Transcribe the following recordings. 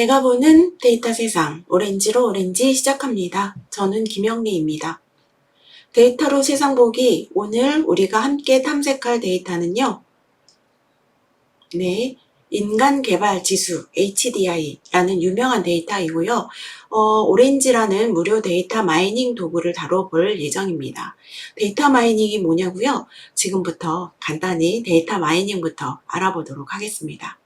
내가 보는 데이터 세상, 오렌지로 오렌지 시작합니다. 저는 김영리입니다. 데이터로 세상 보기, 오늘 우리가 함께 탐색할 데이터는요. 인간 개발 지수 HDI라는 유명한 데이터이고요. 오렌지라는 무료 데이터 마이닝 도구를 다뤄볼 예정입니다. 데이터 마이닝이 뭐냐고요? 지금부터 간단히 데이터 마이닝부터 알아보도록 하겠습니다.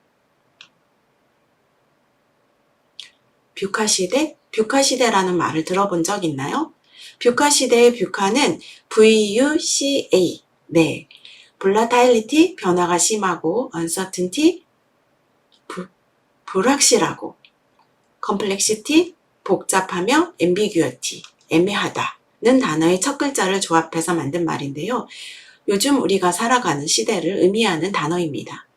뷰카 시대? 뷰카 시대라는 말을 들어본 적 있나요? 뷰카 시대의 뷰카는 VUCA, Volatility, 변화가 심하고, Uncertainty, 불확실하고, Complexity, 복잡하며, Ambiguity, 애매하다는 단어의 첫 글자를 조합해서 만든 말인데요. 요즘 우리가 살아가는 시대를 의미하는 단어입니다.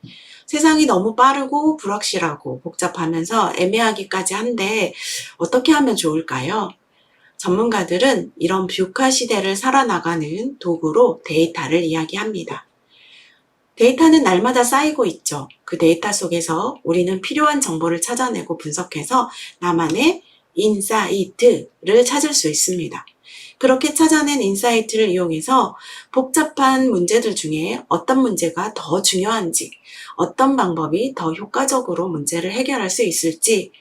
세상이 너무 빠르고 불확실하고 복잡하면서 애매하기까지 한데 어떻게 하면 좋을까요? 전문가들은 이런 뷰카 시대를 살아나가는 도구로 데이터를 이야기합니다. 데이터는 날마다 쌓이고 있죠. 그 데이터 속에서 우리는 필요한 정보를 찾아내고 분석해서 나만의 인사이트를 찾을 수 있습니다. 그렇게 찾아낸 인사이트를 이용해서 복잡한 문제들 중에 어떤 문제가 더 중요한지, 어떤 방법이 더 효과적으로 문제를 해결할 수 있을지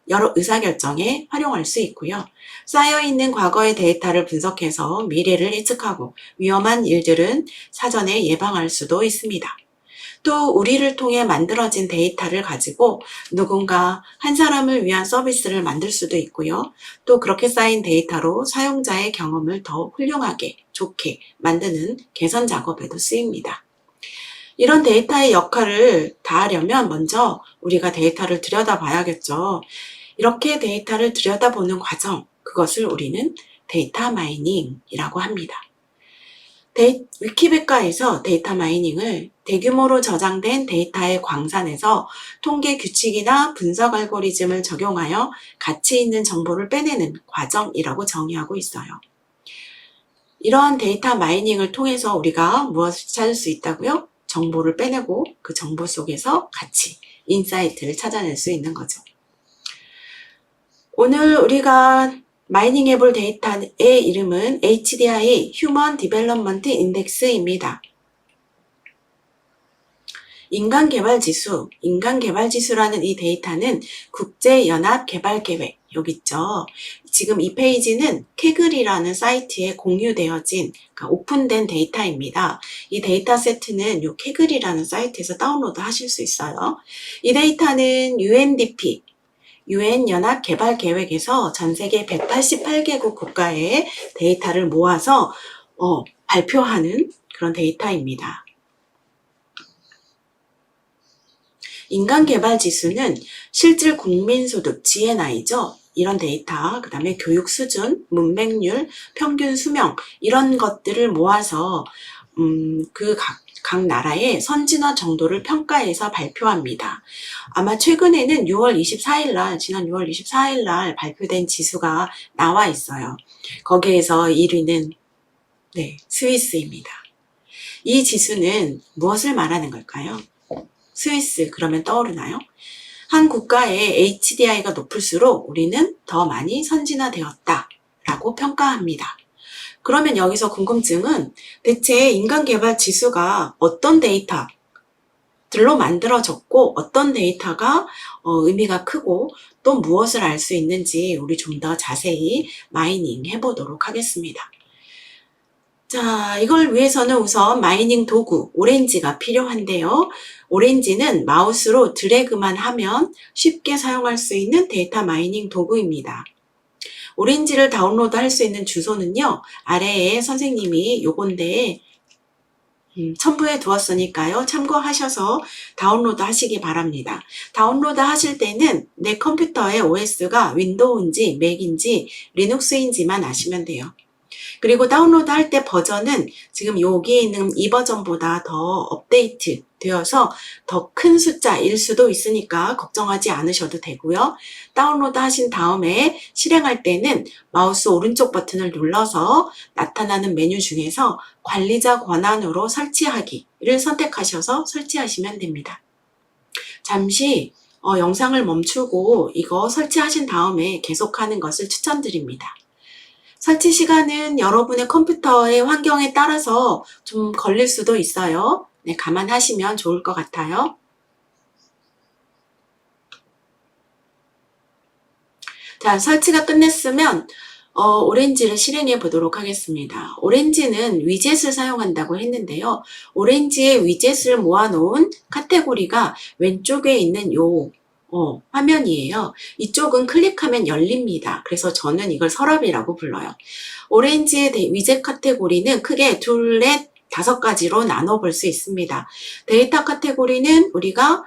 여러 의사결정에 활용할 수 있고요. 쌓여있는 과거의 데이터를 분석해서 미래를 예측하고 위험한 일들은 사전에 예방할 수도 있습니다. 또 우리를 통해 만들어진 데이터를 가지고 누군가 한 사람을 위한 서비스를 만들 수도 있고요. 또 그렇게 쌓인 데이터로 사용자의 경험을 더 훌륭하게, 좋게 만드는 개선 작업에도 쓰입니다. 이런 데이터의 역할을 다하려면 먼저 우리가 데이터를 들여다봐야겠죠. 이렇게 데이터를 들여다보는 과정, 그것을 우리는 데이터 마이닝이라고 합니다. 위키백과에서 데이터 마이닝을 대규모로 저장된 데이터의 광산에서 통계 규칙이나 분석 알고리즘을 적용하여 가치 있는 정보를 빼내는 과정이라고 정의하고 있어요. 이러한 데이터 마이닝을 통해서 우리가 무엇을 찾을 수 있다고요? 정보를 빼내고 그 정보 속에서 가치, 인사이트를 찾아낼 수 있는 거죠. 오늘 우리가 마이닝 해볼 데이터의 이름은 HDI, Human Development Index입니다. 인간개발지수라는 이 데이터는 국제연합개발계획, 여기 있죠. 지금 이 페이지는 케글이라는 사이트에 공유되어진, 그러니까 오픈된 데이터입니다. 이 데이터 세트는 이 케글이라는 사이트에서 다운로드 하실 수 있어요. 이 데이터는 UNDP, UN 연합개발계획에서 전 세계 188개국 국가의 데이터를 모아서 발표하는 그런 데이터입니다. 인간개발지수는 실질 국민소득, GNI죠. 이런 데이터, 그 다음에 교육 수준, 문맹률, 평균 수명 이런 것들을 모아서 각 나라의 선진화 정도를 평가해서 발표합니다. 아마 최근에는 지난 6월 24일 날 발표된 지수가 나와 있어요. 거기에서 1위는 스위스입니다. 이 지수는 무엇을 말하는 걸까요? 스위스 그러면 떠오르나요? 한 국가의 HDI가 높을수록 우리는 더 많이 선진화되었다 라고 평가합니다. 그러면 여기서 궁금증은 대체 인간개발 지수가 어떤 데이터들로 만들어졌고 어떤 데이터가 의미가 크고 또 무엇을 알 수 있는지 우리 좀 더 자세히 마이닝 해보도록 하겠습니다. 자, 이걸 위해서는 우선 마이닝 도구 오렌지가 필요한데요. 오렌지는 마우스로 드래그만 하면 쉽게 사용할 수 있는 데이터 마이닝 도구입니다. 오렌지를 다운로드 할 수 있는 주소는요. 아래에 선생님이 요건데 첨부해 두었으니까요. 참고하셔서 다운로드 하시기 바랍니다. 다운로드 하실 때는 내 컴퓨터의 OS가 윈도우인지 맥인지 리눅스인지만 아시면 돼요. 그리고 다운로드 할 때 버전은 지금 여기 있는 이 버전보다 더 업데이트 되어서 더 큰 숫자일 수도 있으니까 걱정하지 않으셔도 되고요. 다운로드 하신 다음에 실행할 때는 마우스 오른쪽 버튼을 눌러서 나타나는 메뉴 중에서 관리자 권한으로 설치하기를 선택하셔서 설치하시면 됩니다. 잠시 영상을 멈추고 이거 설치하신 다음에 계속하는 것을 추천드립니다. 설치 시간은 여러분의 컴퓨터의 환경에 따라서 좀 걸릴 수도 있어요. 네, 감안하시면 좋을 것 같아요. 자, 설치가 끝냈으면 오렌지를 실행해 보도록 하겠습니다. 오렌지는 위젯을 사용한다고 했는데요. 오렌지의 위젯을 모아놓은 카테고리가 왼쪽에 있는 요 화면이에요. 이쪽은 클릭하면 열립니다. 그래서 저는 이걸 서랍이라고 불러요. 오렌지의 위젯 카테고리는 크게 둘, 넷, 5가지로 나눠 볼 수 있습니다. 데이터 카테고리는 우리가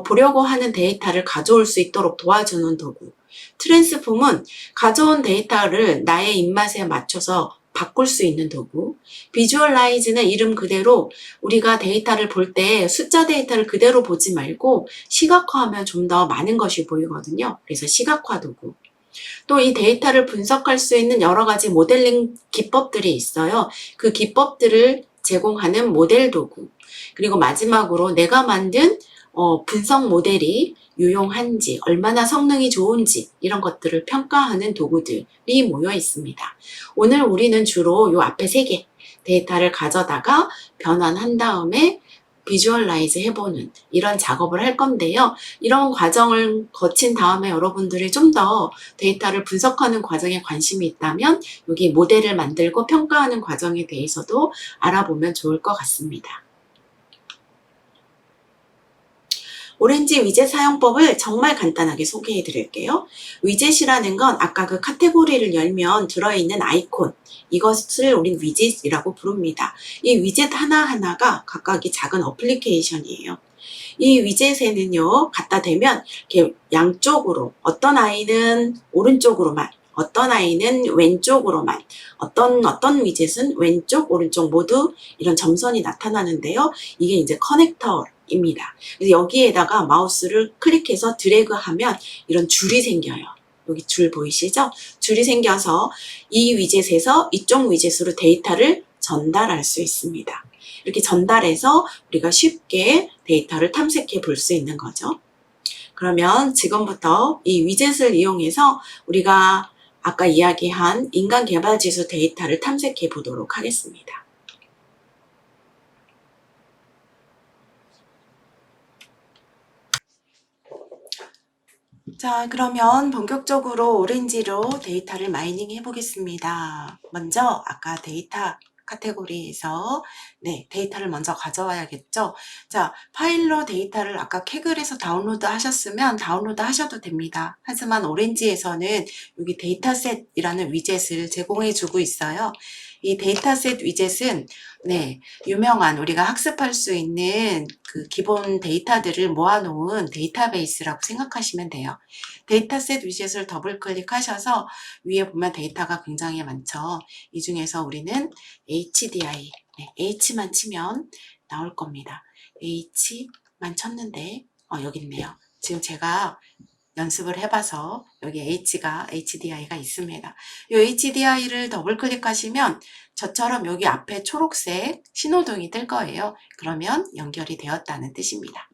보려고 하는 데이터를 가져올 수 있도록 도와주는 도구. 트랜스폼은 가져온 데이터를 나의 입맛에 맞춰서 바꿀 수 있는 도구. 비주얼라이즈는 이름 그대로 우리가 데이터를 볼 때 숫자 데이터를 그대로 보지 말고 시각화하면 좀 더 많은 것이 보이거든요. 그래서 시각화 도구. 또 이 데이터를 분석할 수 있는 여러 가지 모델링 기법들이 있어요. 그 기법들을 제공하는 모델 도구. 그리고 마지막으로 내가 만든 분석 모델이 유용한지, 얼마나 성능이 좋은지 이런 것들을 평가하는 도구들이 모여 있습니다. 오늘 우리는 주로 요 앞에 3개 데이터를 가져다가 변환한 다음에 비주얼라이즈 해보는 이런 작업을 할 건데요. 이런 과정을 거친 다음에 여러분들이 좀 더 데이터를 분석하는 과정에 관심이 있다면 여기 모델을 만들고 평가하는 과정에 대해서도 알아보면 좋을 것 같습니다. 오렌지 위젯 사용법을 정말 간단하게 소개해 드릴게요. 위젯이라는 건 아까 그 카테고리를 열면 들어있는 아이콘, 이것을 우린 위젯이라고 부릅니다. 이 위젯 하나하나가 각각이 작은 어플리케이션이에요. 이 위젯에는요, 갖다 대면 이렇게 양쪽으로, 어떤 아이는 오른쪽으로만, 어떤 아이는 왼쪽으로만, 어떤 위젯은 왼쪽, 오른쪽 모두 이런 점선이 나타나는데요. 이게 이제 커넥터입니다. 그래서 여기에다가 마우스를 클릭해서 드래그하면 이런 줄이 생겨요. 여기 줄 보이시죠? 줄이 생겨서 이 위젯에서 이쪽 위젯으로 데이터를 전달할 수 있습니다. 이렇게 전달해서 우리가 쉽게 데이터를 탐색해 볼 수 있는 거죠. 그러면 지금부터 이 위젯을 이용해서 우리가 아까 이야기한 인간 개발 지수 데이터를 탐색해 보도록 하겠습니다. 자, 그러면 본격적으로 오렌지로 데이터를 마이닝 해보겠습니다. 먼저 아까 데이터 카테고리에서 데이터를 먼저 가져와야겠죠. 자, 파일로 데이터를 아까 캐글에서 다운로드 하셨으면 다운로드 하셔도 됩니다. 하지만 오렌지에서는 여기 데이터셋이라는 위젯을 제공해 주고 있어요. 이 데이터셋 위젯은 유명한 우리가 학습할 수 있는 그 기본 데이터들을 모아놓은 데이터베이스라고 생각하시면 돼요. 데이터셋 위젯을 더블 클릭하셔서 위에 보면 데이터가 굉장히 많죠. 이 중에서 우리는 HDI, H만 치면 나올 겁니다. H만 쳤는데 여기 있네요. 지금 제가 연습을 해봐서 여기 HDI가 있습니다. 이 HDI를 더블 클릭하시면 저처럼 여기 앞에 초록색 신호등이 뜰 거예요. 그러면 연결이 되었다는 뜻입니다.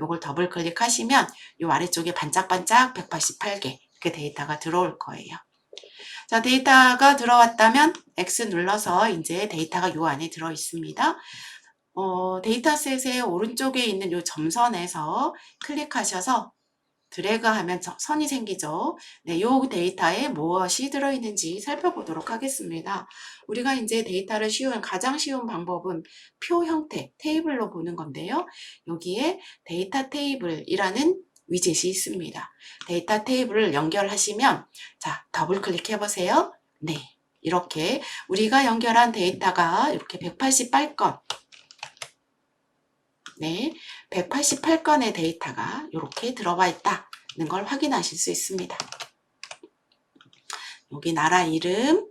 요걸 더블 클릭하시면 요 아래쪽에 반짝반짝 188개 그 데이터가 들어올 거예요. 자, 데이터가 들어왔다면 X 눌러서 이제 데이터가 요 안에 들어 있습니다. 데이터셋의 오른쪽에 있는 요 점선에서 클릭하셔서 드래그하면 선이 생기죠. 요 데이터에 무엇이 들어있는지 살펴보도록 하겠습니다. 우리가 이제 데이터를 가장 쉬운 방법은 표 형태, 테이블로 보는 건데요. 여기에 데이터 테이블이라는 위젯이 있습니다. 데이터 테이블을 연결하시면 자, 더블 클릭해 보세요. 이렇게 우리가 연결한 데이터가 이렇게 188건 188건의 데이터가 이렇게 들어와 있다는 걸 확인하실 수 있습니다. 여기 나라 이름,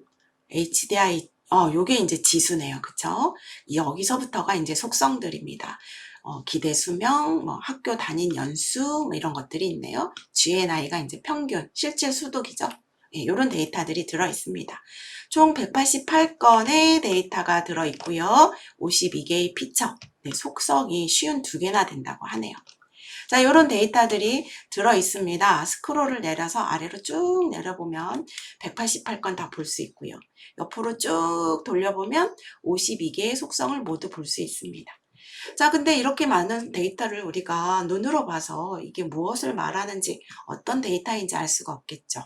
HDI, 요게 이제 지수네요. 그쵸? 여기서부터가 이제 속성들입니다. 기대 수명, 학교 다닌 연수, 이런 것들이 있네요. GNI가 이제 평균, 실제 수독이죠. 이런 데이터들이 들어 있습니다. 총 188건의 데이터가 들어 있고요. 52개의 피처, 속성이 52개나 된다고 하네요. 자, 이런 데이터들이 들어 있습니다. 스크롤을 내려서 아래로 쭉 내려보면 188건 다 볼 수 있고요. 옆으로 쭉 돌려보면 52개의 속성을 모두 볼 수 있습니다. 자, 근데 이렇게 많은 데이터를 우리가 눈으로 봐서 이게 무엇을 말하는지, 어떤 데이터인지 알 수가 없겠죠.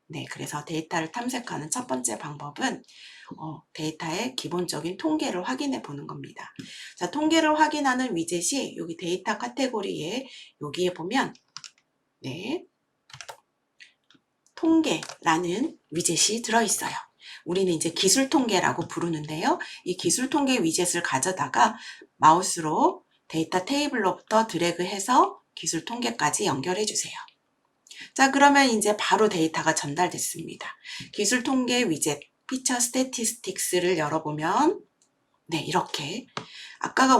네, 그래서 데이터를 탐색하는 첫 번째 방법은 데이터의 기본적인 통계를 확인해 보는 겁니다. 자, 통계를 확인하는 위젯이 여기 데이터 카테고리에 여기에 보면 네, 통계라는 위젯이 들어있어요. 우리는 이제 기술 통계라고 부르는데요. 이 기술 통계 위젯을 가져다가 마우스로 데이터 테이블로부터 드래그해서 기술 통계까지 연결해 주세요. 자, 그러면 이제 바로 데이터가 전달됐습니다. 기술 통계 위젯 피처 스태티스틱스를 열어보면 네, 이렇게 아까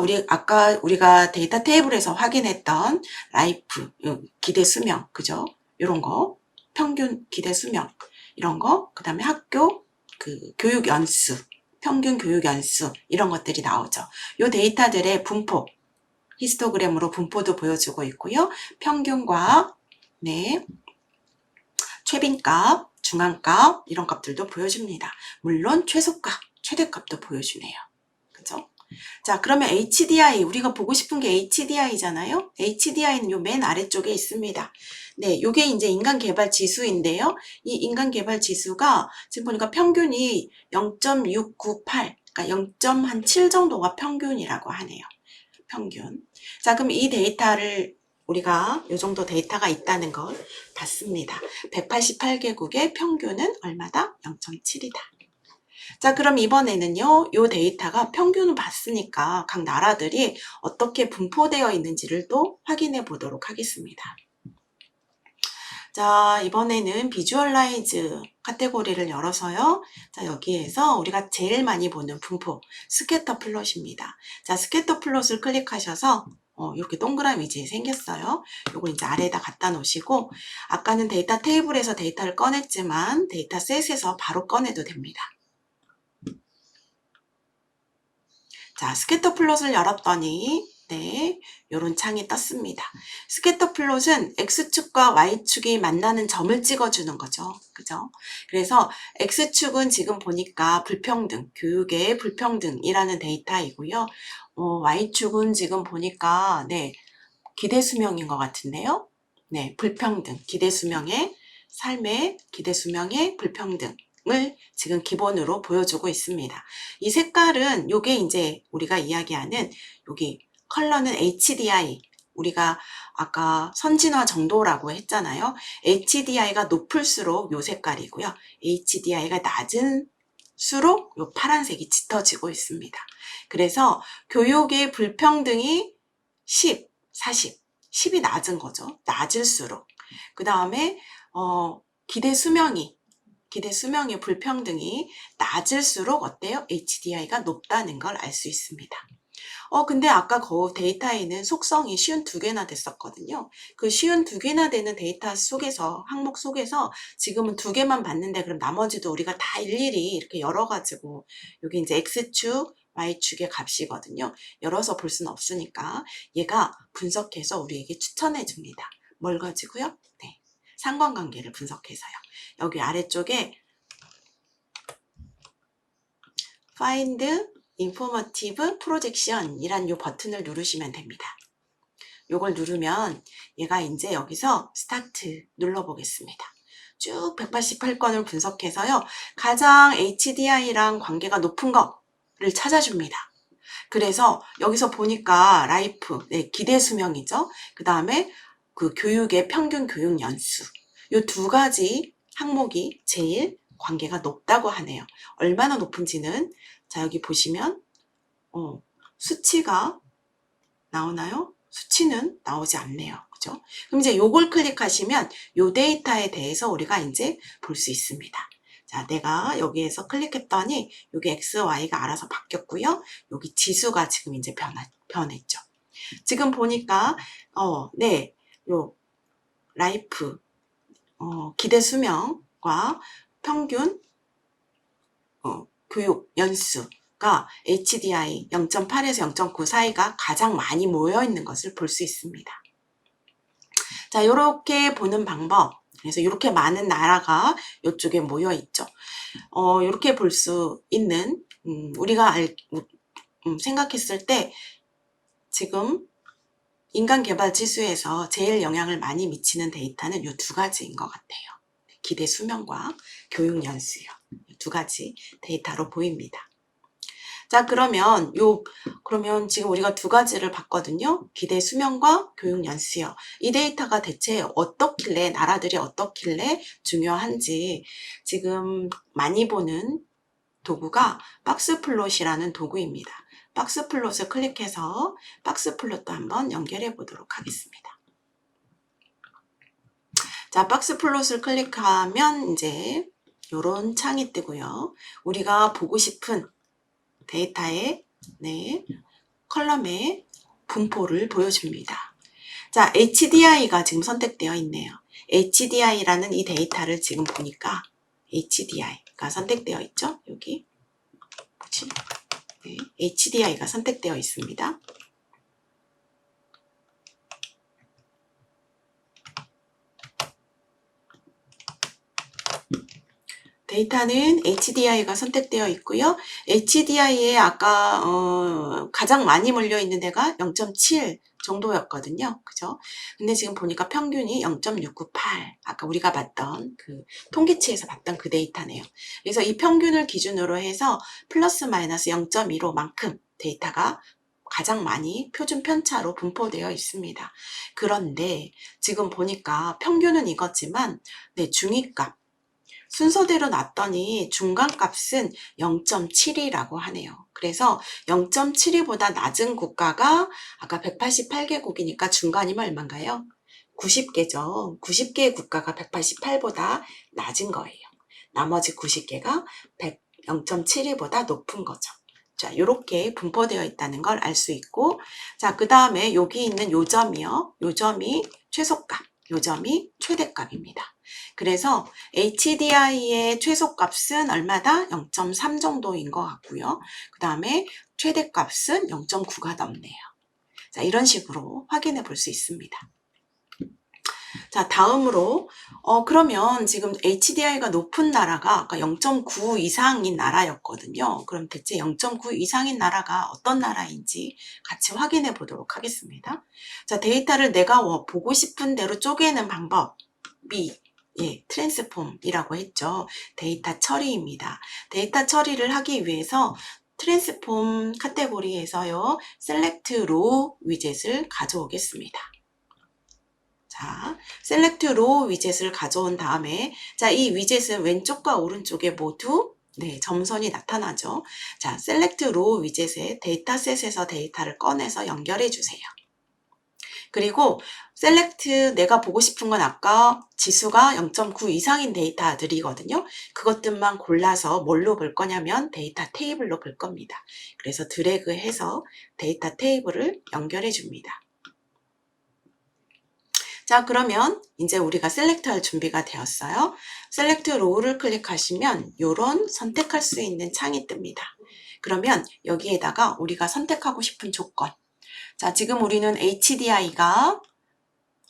우리가 데이터 테이블에서 확인했던 라이프 기대 수명, 그죠? 이런 거, 평균 기대 수명 이런 거, 그다음에 학교 교육 연수, 평균 교육 연수 이런 것들이 나오죠. 이 데이터들의 분포, 히스토그램으로 분포도 보여주고 있고요. 평균과 네, 최빈값, 중앙값 이런 값들도 보여줍니다. 물론 최소값, 최대값도 보여주네요. 그죠? 자, 그러면 HDI, 우리가 보고 싶은 게 HDI잖아요. HDI는 요 맨 아래쪽에 있습니다. 네, 요게 이제 인간 개발 지수인데요. 이 인간 개발 지수가 지금 보니까 평균이 0.698, 그러니까 0.7 정도가 평균이라고 하네요. 평균. 자, 그럼 이 데이터를 우리가 요 정도 데이터가 있다는 걸 봤습니다. 188개국의 평균은 얼마다? 0.7이다. 자, 그럼 이번에는요, 요 데이터가 평균을 봤으니까 각 나라들이 어떻게 분포되어 있는지를 또 확인해 보도록 하겠습니다. 자, 이번에는 비주얼라이즈 카테고리를 열어서요. 자, 여기에서 우리가 제일 많이 보는 분포, 스캐터 플롯입니다. 자, 스캐터 플롯을 클릭하셔서 이렇게 동그란 위치에 생겼어요. 요걸 이제 아래에다 갖다 놓으시고, 아까는 데이터 테이블에서 데이터를 꺼냈지만 데이터셋에서 바로 꺼내도 됩니다. 자, 스캐터 플롯을 열었더니 네, 요런 창이 떴습니다. 스캐터 플롯은 X축과 Y축이 만나는 점을 찍어주는 거죠. 그죠? 그래서 X축은 지금 보니까 불평등, 교육의 불평등이라는 데이터이고요. Y축은 지금 보니까 네, 기대 수명인 것 같은데요. 네, 불평등, 기대 수명의 삶의 기대 수명의 불평등. 을 지금 기본으로 보여주고 있습니다. 이 색깔은 요게 이제 우리가 이야기하는 여기 컬러는 HDI, 우리가 아까 선진화 정도라고 했잖아요. HDI가 높을수록 요 색깔이고요. HDI가 낮은수록 요 파란색이 짙어지고 있습니다. 그래서 교육의 불평등이 10, 40, 10이 낮은 거죠. 낮을수록. 그 다음에 기대 수명의 불평등이 낮을수록 어때요? HDI가 높다는 걸 알 수 있습니다. 근데 아까 그 데이터에는 속성이 쉬운 2개나 됐었거든요. 그 쉬운 2개나 되는 데이터 속에서, 항목 속에서 지금은 2개만 봤는데 그럼 나머지도 우리가 다 일일이 이렇게 열어가지고 여기 이제 X축, Y축의 값이거든요. 열어서 볼 수는 없으니까 얘가 분석해서 우리에게 추천해 줍니다. 뭘 가지고요? 네, 상관관계를 분석해서요. 여기 아래쪽에 Find Informative Projection 이란 요 버튼을 누르시면 됩니다. 요걸 누르면 얘가 이제 여기서 스타트 눌러보겠습니다. 쭉 188건을 분석해서요. 가장 HDI랑 관계가 높은 거를 찾아줍니다. 그래서 여기서 보니까 라이프, 네, 기대 수명이죠. 그 다음에 그 교육의 평균 교육 연수. 요 2가지 항목이 제일 관계가 높다고 하네요. 얼마나 높은지는 자, 여기 보시면 수치가 나오나요? 수치는 나오지 않네요. 그죠? 그럼 이제 요걸 클릭하시면 요 데이터에 대해서 우리가 이제 볼 수 있습니다. 자, 내가 여기에서 클릭했더니 여기 X, Y가 알아서 바뀌었고요. 여기 지수가 지금 이제 변했죠. 지금 보니까 네, 요 라이프 기대 수명과 평균 교육 연수가 HDI 0.8에서 0.9 사이가 가장 많이 모여 있는 것을 볼 수 있습니다. 자, 요렇게 보는 방법. 그래서 이렇게 많은 나라가 이쪽에 모여 있죠. 이렇게 볼 수 있는, 우리가 생각했을 때 지금 인간 개발 지수에서 제일 영향을 많이 미치는 데이터는 이 두 가지인 것 같아요. 기대 수명과 교육 연수요. 두 가지 데이터로 보입니다. 자, 그러면 지금 우리가 두 가지를 봤거든요. 기대 수명과 교육 연수요. 이 데이터가 대체 어떻길래, 나라들이 어떻길래 중요한지 지금 많이 보는 도구가 박스플롯이라는 도구입니다. 박스플롯을 클릭해서 박스플롯도 한번 연결해 보도록 하겠습니다. 자, 박스플롯을 클릭하면 이제 이런 창이 뜨고요. 우리가 보고 싶은 데이터의 컬럼의 분포를 보여줍니다. 자, HDI가 지금 선택되어 있네요. HDI라는 이 데이터를 지금 보니까 HDI가 선택되어 있죠. 여기 뭐지? 네, HDI가 선택되어 있습니다. 데이터는 HDI가 선택되어 있고요. HDI에 아까 가장 많이 몰려 있는 데가 0.7 정도였거든요. 그죠? 근데 지금 보니까 평균이 0.698. 아까 우리가 봤던 그 통계치에서 봤던 그 데이터네요. 그래서 이 평균을 기준으로 해서 플러스 마이너스 0.15만큼 데이터가 가장 많이 표준 편차로 분포되어 있습니다. 그런데 지금 보니까 평균은 이거지만 중위값 순서대로 놨더니 중간값은 0.7이라고 하네요. 그래서 0.72보다 낮은 국가가 아까 188개국이니까 중간이면 얼마인가요? 90개죠. 90개의 국가가 188보다 낮은 거예요. 나머지 90개가 0.72보다 높은 거죠. 자, 요렇게 분포되어 있다는 걸 알 수 있고, 자, 그 다음에 여기 있는 요 점이요. 요 점이 최소값, 요 점이 최대값입니다. 그래서 HDI의 최소값은 얼마다? 0.3 정도인 것 같고요. 그 다음에 최대값은 0.9가 넘네요. 자, 이런 식으로 확인해 볼 수 있습니다. 자, 다음으로 그러면 지금 HDI가 높은 나라가 아까 0.9 이상인 나라였거든요. 그럼 대체 0.9 이상인 나라가 어떤 나라인지 같이 확인해 보도록 하겠습니다. 자, 데이터를 내가 보고 싶은 대로 쪼개는 방법이 트랜스폼이라고 했죠. 데이터 처리입니다. 데이터 처리를 하기 위해서 트랜스폼 카테고리에서요, 셀렉트 로우 위젯을 가져오겠습니다. 자, 셀렉트 로우 위젯을 가져온 다음에, 자, 이 위젯은 왼쪽과 오른쪽에 모두 점선이 나타나죠. 자, 셀렉트 로우 위젯의 데이터셋에서 데이터를 꺼내서 연결해 주세요. 그리고 셀렉트 내가 보고 싶은 건 아까 지수가 0.9 이상인 데이터들이거든요. 그것들만 골라서 뭘로 볼 거냐면 데이터 테이블로 볼 겁니다. 그래서 드래그해서 데이터 테이블을 연결해 줍니다. 자, 그러면 이제 우리가 셀렉트할 준비가 되었어요. 셀렉트 로우를 클릭하시면 이런 선택할 수 있는 창이 뜹니다. 그러면 여기에다가 우리가 선택하고 싶은 조건, 자, 지금 우리는 HDI가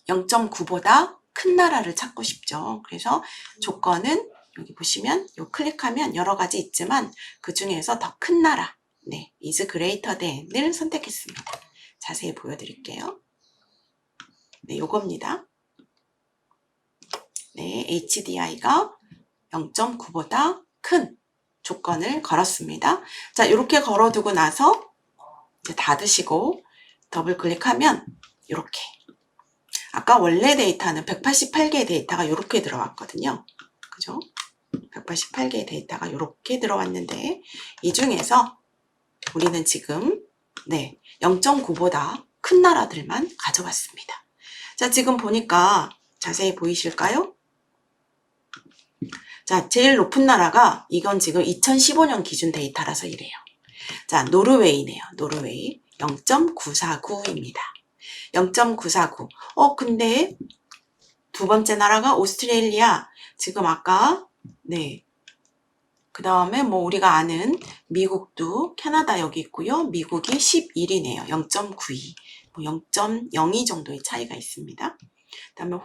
0.9보다 큰 나라를 찾고 싶죠. 그래서 조건은 여기 보시면 클릭하면 여러 가지 있지만 그 중에서 더 큰 나라, is greater than을 선택했습니다. 자세히 보여드릴게요. 요겁니다. HDI가 0.9보다 큰 조건을 걸었습니다. 자, 이렇게 걸어두고 나서 이제 닫으시고 더블 클릭하면 이렇게, 아까 원래 데이터는 188개의 데이터가 이렇게 들어왔거든요. 그죠? 188개의 데이터가 이렇게 들어왔는데 이 중에서 우리는 지금 0.9보다 큰 나라들만 가져왔습니다. 자, 지금 보니까 자세히 보이실까요? 자, 제일 높은 나라가 이건 지금 2015년 기준 데이터라서 이래요. 자, 노르웨이네요. 노르웨이 0.949입니다. 0.949. 근데 두 번째 나라가 오스트레일리아. 지금 아까 그 다음에 뭐 우리가 아는 미국도, 캐나다 여기 있고요. 미국이 11이네요. 0.92. 0.02 정도의 차이가 있습니다. 그다음에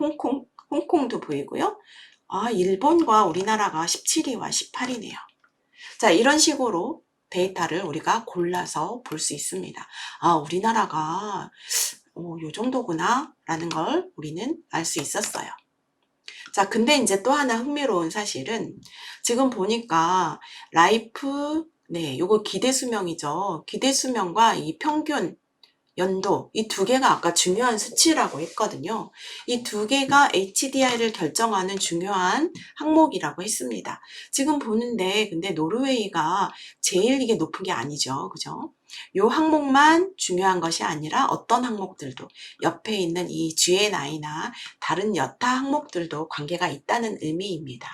홍콩도 보이고요. 일본과 우리나라가 17위와 18위네요. 자, 이런 식으로 데이터를 우리가 골라서 볼 수 있습니다. 우리나라가 요 정도구나 라는 걸 우리는 알 수 있었어요. 자, 근데 이제 또 하나 흥미로운 사실은 지금 보니까 라이프, 요거 기대 수명이죠. 기대 수명과 이 평균 연도, 이 두 개가 아까 중요한 수치라고 했거든요. 이 두 개가 HDI를 결정하는 중요한 항목이라고 했습니다. 지금 보는데 근데 노르웨이가 제일 이게 높은 게 아니죠. 그죠? 요 항목만 중요한 것이 아니라 어떤 항목들도 옆에 있는 이 GNI나 다른 여타 항목들도 관계가 있다는 의미입니다.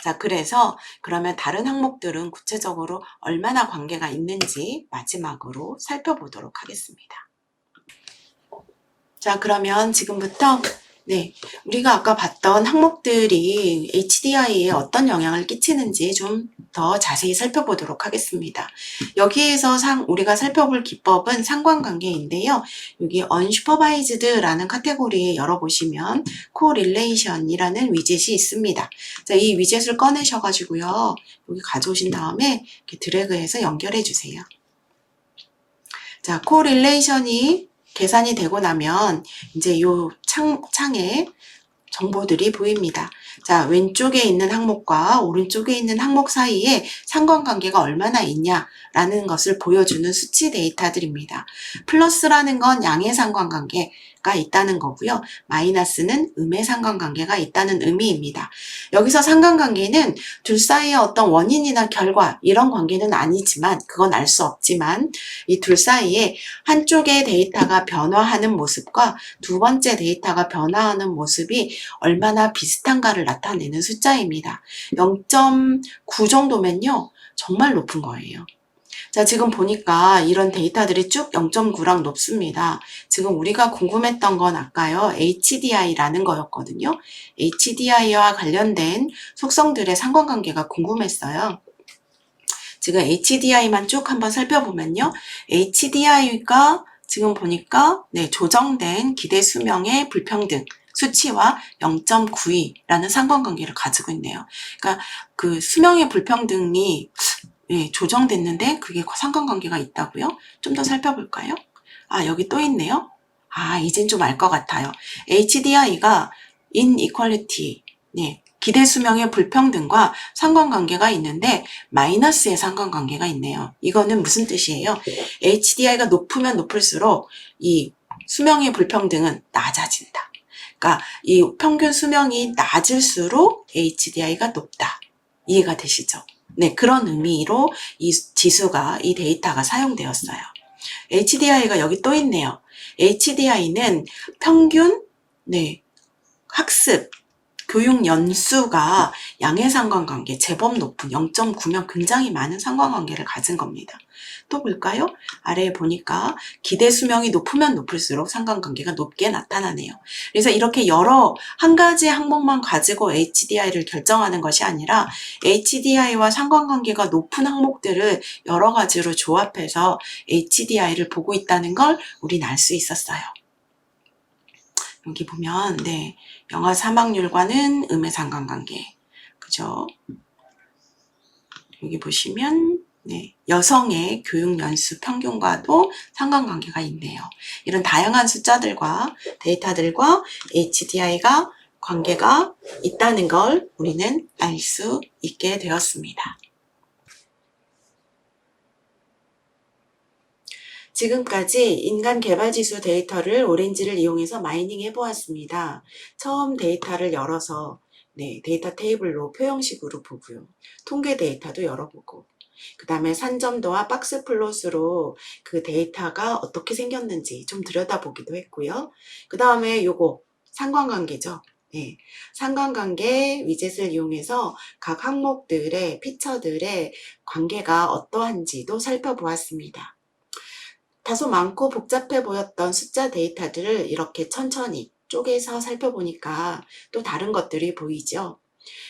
자, 그래서 그러면 다른 항목들은 구체적으로 얼마나 관계가 있는지 마지막으로 살펴보도록 하겠습니다. 자, 그러면 지금부터 우리가 아까 봤던 항목들이 HDI에 어떤 영향을 끼치는지 좀 더 자세히 살펴보도록 하겠습니다. 여기에서 우리가 살펴볼 기법은 상관관계인데요. 여기 unsupervised라는 카테고리에 열어보시면 correlation이라는 위젯이 있습니다. 자, 이 위젯을 꺼내셔가지고요. 여기 가져오신 다음에 이렇게 드래그해서 연결해 주세요. 자, correlation이 계산이 되고 나면 이제 요 창에 정보들이 보입니다. 자, 왼쪽에 있는 항목과 오른쪽에 있는 항목 사이에 상관관계가 얼마나 있냐라는 것을 보여주는 수치 데이터들입니다. 플러스라는 건 양의 상관관계가 있다는 거고요. 마이너스는 음의 상관관계가 있다는 의미입니다. 여기서 상관관계는 둘 사이의 어떤 원인이나 결과 이런 관계는 아니지만 그건 알 수 없지만 이 둘 사이에 한쪽의 데이터가 변화하는 모습과 두 번째 데이터가 변화하는 모습이 얼마나 비슷한가를 나타내는 숫자입니다. 0.9 정도면요. 정말 높은 거예요. 자, 지금 보니까 이런 데이터들이 쭉 0.9랑 높습니다. 지금 우리가 궁금했던 건 아까요. HDI라는 거였거든요. HDI와 관련된 속성들의 상관관계가 궁금했어요. 지금 HDI만 쭉 한번 살펴보면요. HDI가 지금 보니까 조정된 기대 수명의 불평등 수치와 0.92라는 상관관계를 가지고 있네요. 그러니까 그 수명의 불평등이 조정됐는데 그게 상관관계가 있다고요? 좀 더 살펴볼까요? 여기 또 있네요. 이젠 좀 알 것 같아요. HDI가 inequality, 기대 수명의 불평등과 상관관계가 있는데 마이너스의 상관관계가 있네요. 이거는 무슨 뜻이에요? HDI가 높으면 높을수록 이 수명의 불평등은 낮아진다. 그러니까 이 평균 수명이 낮을수록 HDI가 높다. 이해가 되시죠? 그런 의미로 이 지수가, 이 데이터가 사용되었어요. HDI가 여기 또 있네요. HDI는 평균, 학습, 교육 연수가 양의 상관관계 제법 높은 0.9면 굉장히 많은 상관관계를 가진 겁니다. 또 볼까요? 아래에 보니까 기대 수명이 높으면 높을수록 상관관계가 높게 나타나네요. 그래서 이렇게 한 가지 항목만 가지고 HDI를 결정하는 것이 아니라 HDI와 상관관계가 높은 항목들을 여러 가지로 조합해서 HDI를 보고 있다는 걸 우리는 알 수 있었어요. 여기 보면 영아 사망률과는 음의 상관관계, 그죠? 여기 보시면 여성의 교육 연수 평균과도 상관관계가 있네요. 이런 다양한 숫자들과 데이터들과 HDI가 관계가 있다는 걸 우리는 알 수 있게 되었습니다. 지금까지 인간개발지수 데이터를 오렌지를 이용해서 마이닝 해보았습니다. 처음 데이터를 열어서 데이터 테이블로 표형식으로 보고요. 통계 데이터도 열어보고 그 다음에 산점도와 박스 플롯으로 그 데이터가 어떻게 생겼는지 좀 들여다보기도 했고요. 그 다음에 요거 상관관계죠. 상관관계 위젯을 이용해서 각 항목들의 피처들의 관계가 어떠한지도 살펴보았습니다. 다소 많고 복잡해 보였던 숫자 데이터들을 이렇게 천천히 쪼개서 살펴보니까 또 다른 것들이 보이죠.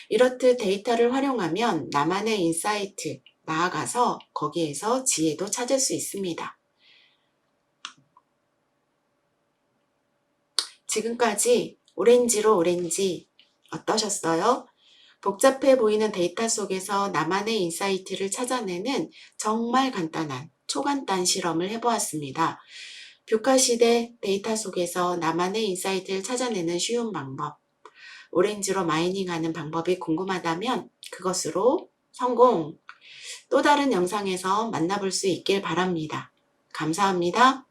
이렇듯 데이터를 활용하면 나만의 인사이트, 나아가서 거기에서 지혜도 찾을 수 있습니다. 지금까지 오렌지로 오렌지 어떠셨어요? 복잡해 보이는 데이터 속에서 나만의 인사이트를 찾아내는 정말 간단한 초간단 실험을 해보았습니다. 뷰카 시대 데이터 속에서 나만의 인사이트를 찾아내는 쉬운 방법, 오렌지로 마이닝하는 방법이 궁금하다면 그것으로 성공! 또 다른 영상에서 만나볼 수 있길 바랍니다. 감사합니다.